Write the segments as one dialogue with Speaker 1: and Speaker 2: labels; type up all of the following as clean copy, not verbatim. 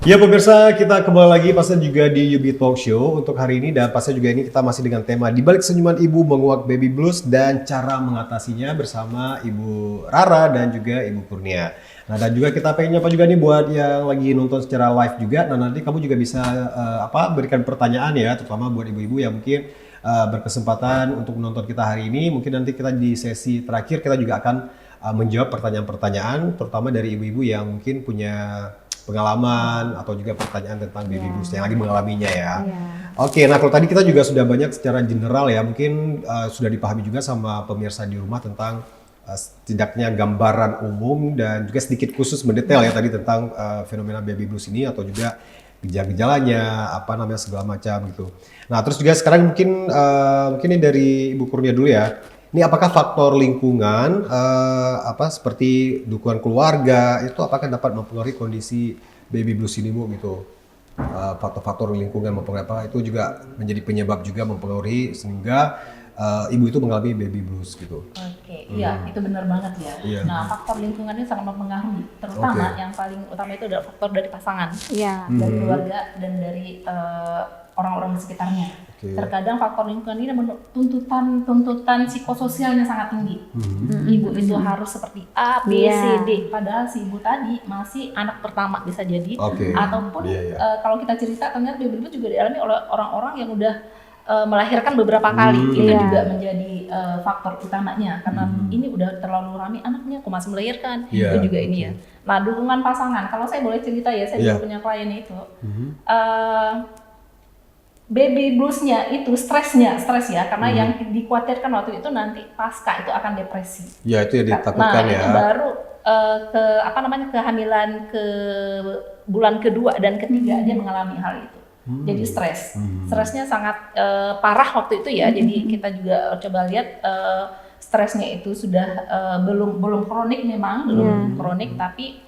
Speaker 1: Ya pemirsa, kita kembali lagi pastinya juga di Yubi Talk Show untuk hari ini dan pastinya juga ini kita masih dengan tema di balik senyuman ibu menguak baby blues dan cara mengatasinya bersama Ibu Rara dan juga Ibu Kurnia. Nah dan juga kita pengen nyapa juga nih buat yang lagi nonton secara live juga. Nah nanti kamu juga bisa berikan pertanyaan ya, terutama buat ibu-ibu yang mungkin berkesempatan untuk menonton kita hari ini. Mungkin nanti kita di sesi terakhir kita juga akan menjawab pertanyaan-pertanyaan, terutama dari ibu-ibu yang mungkin punya pengalaman atau juga pertanyaan tentang baby blues yang lagi mengalaminya ya. Oke, nah kalau tadi kita juga sudah banyak secara general ya, mungkin sudah dipahami juga sama pemirsa di rumah tentang setidaknya gambaran umum dan juga sedikit khusus mendetail ya tadi tentang fenomena baby blues ini atau juga gejala-gejalanya, apa namanya segala macam gitu. Nah terus juga sekarang mungkin ini dari Ibu Kurnia dulu ya. Ini apakah faktor lingkungan, seperti dukungan keluarga itu apakah dapat mempengaruhi kondisi baby blues ini Bu gitu? Faktor-faktor lingkungan mempengaruhi apa itu juga menjadi penyebab juga mempengaruhi sehingga ibu itu mengalami baby blues gitu.
Speaker 2: Oke, iya itu benar banget ya.
Speaker 1: Iya.
Speaker 2: Nah faktor lingkungan ini sangat mempengaruhi, terutama yang paling utama itu adalah faktor dari pasangan, dari keluarga dan dari orang-orang di sekitarnya. Terkadang faktor lingkungan ini tuntutan psikososialnya sangat tinggi. Ibu itu harus seperti A, B, C, D. Padahal si ibu tadi masih anak pertama bisa jadi. Ataupun kalau kita cerita ternyata baby blues juga dialami oleh orang-orang yang udah melahirkan beberapa kali. Itu juga menjadi faktor utamanya. Karena ini udah terlalu ramai anaknya, aku masih melahirkan. Itu juga ini ya. Nah dukungan pasangan, kalau saya boleh cerita ya, saya juga punya klien itu. Baby bluesnya itu stres ya, karena yang dikhawatirkan waktu itu nanti pasca itu akan depresi.
Speaker 1: Ya itu yang ditakutkan ya.
Speaker 2: Nah itu baru kehamilan ke bulan kedua dan ketiga dia mengalami hal itu. Jadi stresnya sangat parah waktu itu ya. Jadi kita juga coba lihat stresnya itu sudah belum kronik memang, belum kronik tapi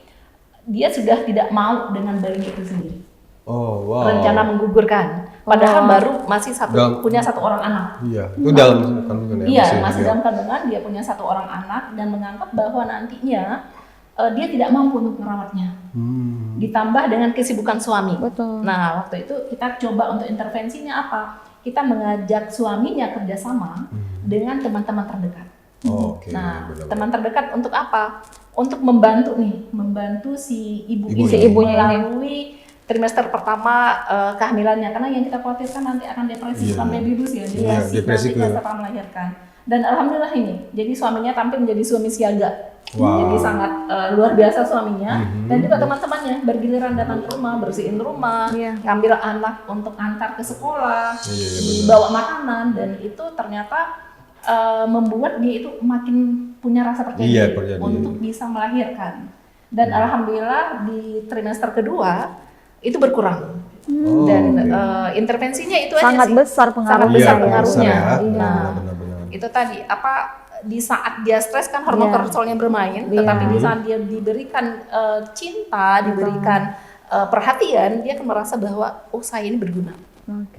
Speaker 2: dia sudah tidak mau dengan bayi itu sendiri. Rencana menggugurkan. Padahal baru masih punya satu orang anak.
Speaker 1: Iya, itu dalam kandungan ya.
Speaker 2: Iya, masih dalam kandungan, dia punya satu orang anak dan menganggap bahwa nantinya dia tidak mampu untuk merawatnya. Ditambah dengan kesibukan suami.
Speaker 3: Betul.
Speaker 2: Nah, waktu itu kita coba untuk intervensinya apa? Kita mengajak suaminya kerjasama dengan teman-teman terdekat. Nah, teman terdekat untuk apa? Untuk membantu si ibunya melalui trimester pertama kehamilannya, karena yang kita khawatirkan nanti akan depresi setelah baby blues ya, depresi setelah melahirkan. Dan alhamdulillah ini, jadi suaminya tampil menjadi suami siaga. Jadi sangat luar biasa suaminya dan juga teman-temannya bergiliran datang ke rumah, bersihin rumah, ngambil anak untuk antar ke sekolah, bawa makanan, dan itu ternyata membuat dia itu makin punya rasa percaya diri untuk bisa melahirkan. Dan alhamdulillah di trimester kedua itu berkurang dan intervensinya itu
Speaker 3: sangat
Speaker 2: aja
Speaker 3: besar pengaruhnya.
Speaker 2: Sangat besar pengaruhnya.
Speaker 1: Nah,
Speaker 2: itu tadi di saat dia stres kan hormon kortisolnya bermain, tetapi di saat dia diberikan cinta, diberikan perhatian, dia akan merasa bahwa saya ini berguna.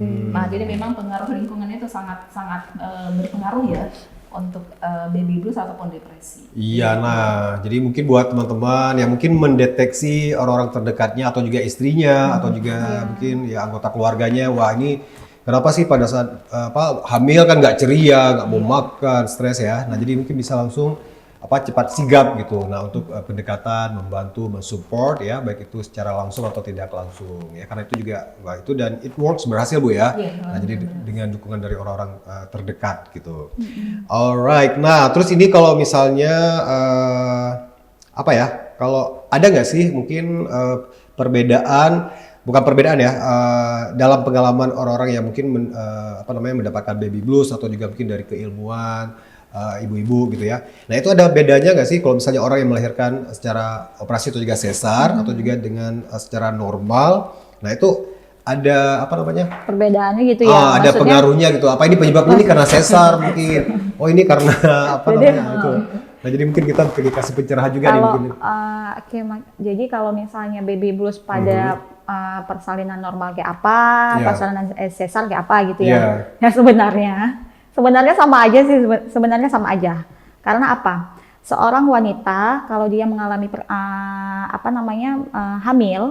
Speaker 2: Nah jadi memang pengaruh lingkungannya itu sangat berpengaruh ya untuk baby blues ataupun depresi.
Speaker 1: Iya, nah jadi mungkin buat teman-teman yang mungkin mendeteksi orang-orang terdekatnya atau juga istrinya atau juga mungkin ya anggota keluarganya, wah ini kenapa sih pada saat hamil kan nggak ceria, nggak mau makan, stres ya. Nah jadi mungkin bisa langsung cepat sigap gitu. Nah untuk pendekatan, membantu, mensupport ya, baik itu secara langsung atau tidak langsung ya. Karena itu juga itu dan it works, berhasil Bu ya. Nah jadi dengan dukungan dari orang-orang terdekat gitu. Alright, nah terus ini kalau misalnya kalau ada nggak sih mungkin bukan perbedaan ya dalam pengalaman orang-orang yang mungkin mendapatkan baby blues atau juga mungkin dari keilmuan ibu-ibu gitu ya. Nah itu ada bedanya nggak sih kalau misalnya orang yang melahirkan secara operasi atau juga sesar atau juga dengan secara normal. Nah itu ada
Speaker 3: perbedaannya gitu ya.
Speaker 1: Ada pengaruhnya gitu. Apa ini penyebabnya ini karena sesar mungkin. Oh ini karena gitu. Nah jadi mungkin kita kasih pencerahan juga nih mungkin.
Speaker 3: Jadi kalau misalnya baby blues pada persalinan normal kayak apa, persalinan sesar kayak apa gitu ya. Ya sebenarnya sama aja sih, sebenarnya sama aja. Karena apa? Seorang wanita kalau dia mengalami hamil,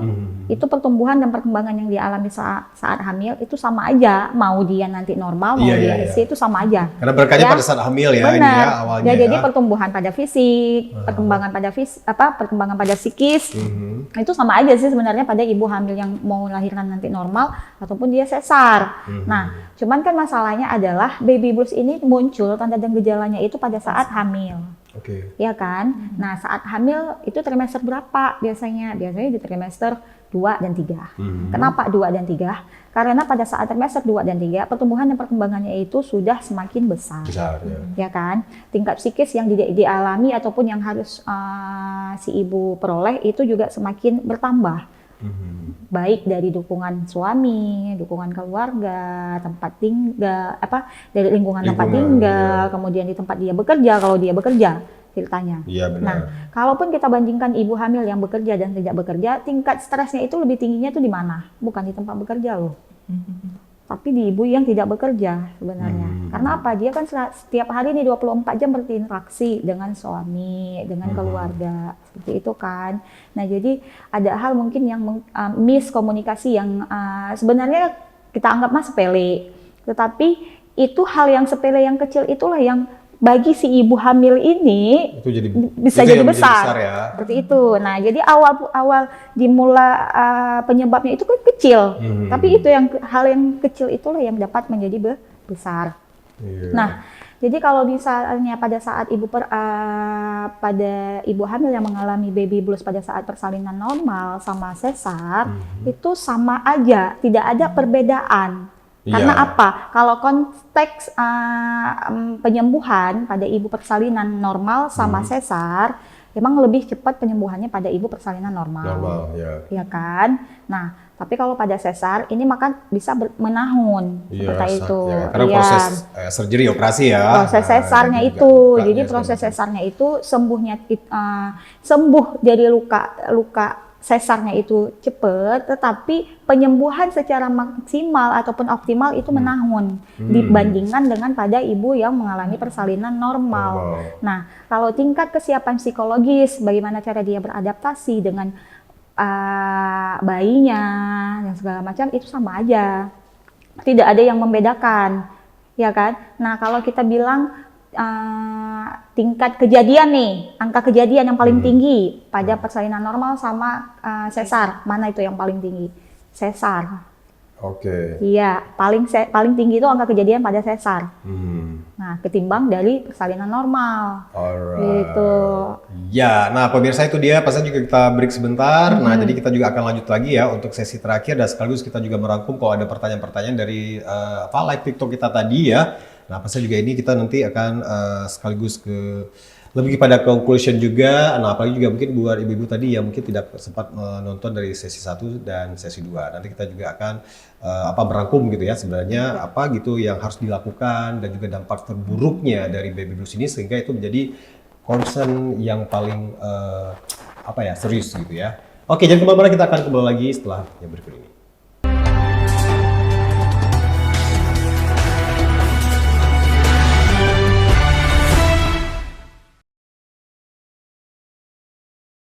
Speaker 3: itu pertumbuhan dan perkembangan yang dialami saat hamil itu sama aja, mau dia nanti normal, mau dia IC itu sama aja.
Speaker 1: Karena berkahnya pada saat hamil ya,
Speaker 3: benar.
Speaker 1: ini ya awalnya.
Speaker 3: Ya, jadi pertumbuhan pada fisik, perkembangan pada psikis, itu sama aja sih sebenarnya pada ibu hamil yang mau lahiran nanti normal ataupun dia sesar. Nah, cuman kan masalahnya adalah baby blues ini muncul tanda dan gejalanya itu pada saat hamil. Ya kan? Nah, saat hamil itu trimester berapa biasanya? Biasanya di trimester 2 dan 3. Kenapa 2 dan 3? Karena pada saat trimester 2 dan 3 pertumbuhan dan perkembangannya itu sudah semakin besar. Ya kan? Tingkat psikis yang dialami ataupun yang harus si ibu peroleh itu juga semakin bertambah. Baik dari dukungan suami, dukungan keluarga, tempat tinggal, dari lingkungan tempat tinggal, kemudian di tempat dia bekerja kalau dia bekerja ceritanya.
Speaker 1: Iya, benar.
Speaker 3: Nah, kalaupun kita bandingkan ibu hamil yang bekerja dan tidak bekerja, tingkat stresnya itu lebih tingginya tuh di mana? Bukan di tempat bekerja loh. Tapi di ibu yang tidak bekerja sebenarnya. Karena apa? Dia kan setiap hari ini 24 jam berinteraksi dengan suami, dengan keluarga, seperti itu kan. Nah, jadi ada hal mungkin yang miskomunikasi yang sebenarnya kita anggap sepele. Tetapi itu hal yang sepele yang kecil itulah yang bagi si ibu hamil ini
Speaker 1: itu
Speaker 3: bisa jadi besar
Speaker 1: ya.
Speaker 3: Seperti itu. Nah, jadi awal dimula penyebabnya itu kan kecil, tapi itu hal yang kecil itulah yang dapat menjadi besar. Nah, jadi kalau misalnya pada saat pada ibu hamil yang mengalami baby blues pada saat persalinan normal sama sesar itu sama aja, tidak ada perbedaan. Karena apa? Kalau konteks penyembuhan pada ibu persalinan normal sama sesar, emang lebih cepat penyembuhannya pada ibu persalinan normal. Ya kan? Nah, tapi kalau pada sesar ini maka bisa menahun seperti itu.
Speaker 1: Ya, karena proses surgery operasi ya.
Speaker 3: Proses sesarnya itu. Jadi proses sesarnya itu sembuh dari luka sesarnya itu cepat, tetapi penyembuhan secara maksimal ataupun optimal itu menahun dibandingkan dengan pada ibu yang mengalami persalinan normal. Nah, kalau tingkat kesiapan psikologis, bagaimana cara dia beradaptasi dengan bayinya dan segala macam itu sama aja, tidak ada yang membedakan, ya kan? Nah, kalau kita bilang tingkat kejadian nih, angka kejadian yang paling tinggi pada persalinan normal sama sesar, mana itu yang paling tinggi? Sesar. Iya, paling tinggi itu angka kejadian pada sesar. Nah, ketimbang dari persalinan normal. Gitu.
Speaker 1: Ya, nah pemirsa itu dia, pasnya juga kita break sebentar. Nah, jadi kita juga akan lanjut lagi ya untuk sesi terakhir dan sekaligus kita juga merangkum kalau ada pertanyaan-pertanyaan dari live TikTok kita tadi ya. Nah, pasnya juga ini kita nanti akan sekaligus lebih pada conclusion juga. Nah, apalagi juga mungkin buat ibu-ibu tadi yang mungkin tidak sempat menonton dari sesi 1 dan sesi 2. Nanti kita juga akan merangkum gitu ya sebenarnya apa gitu yang harus dilakukan dan juga dampak terburuknya dari baby blues ini sehingga itu menjadi concern yang paling serius gitu ya. Oke, jangan kemana-mana, kita akan kembali lagi setelah yang berikut ini.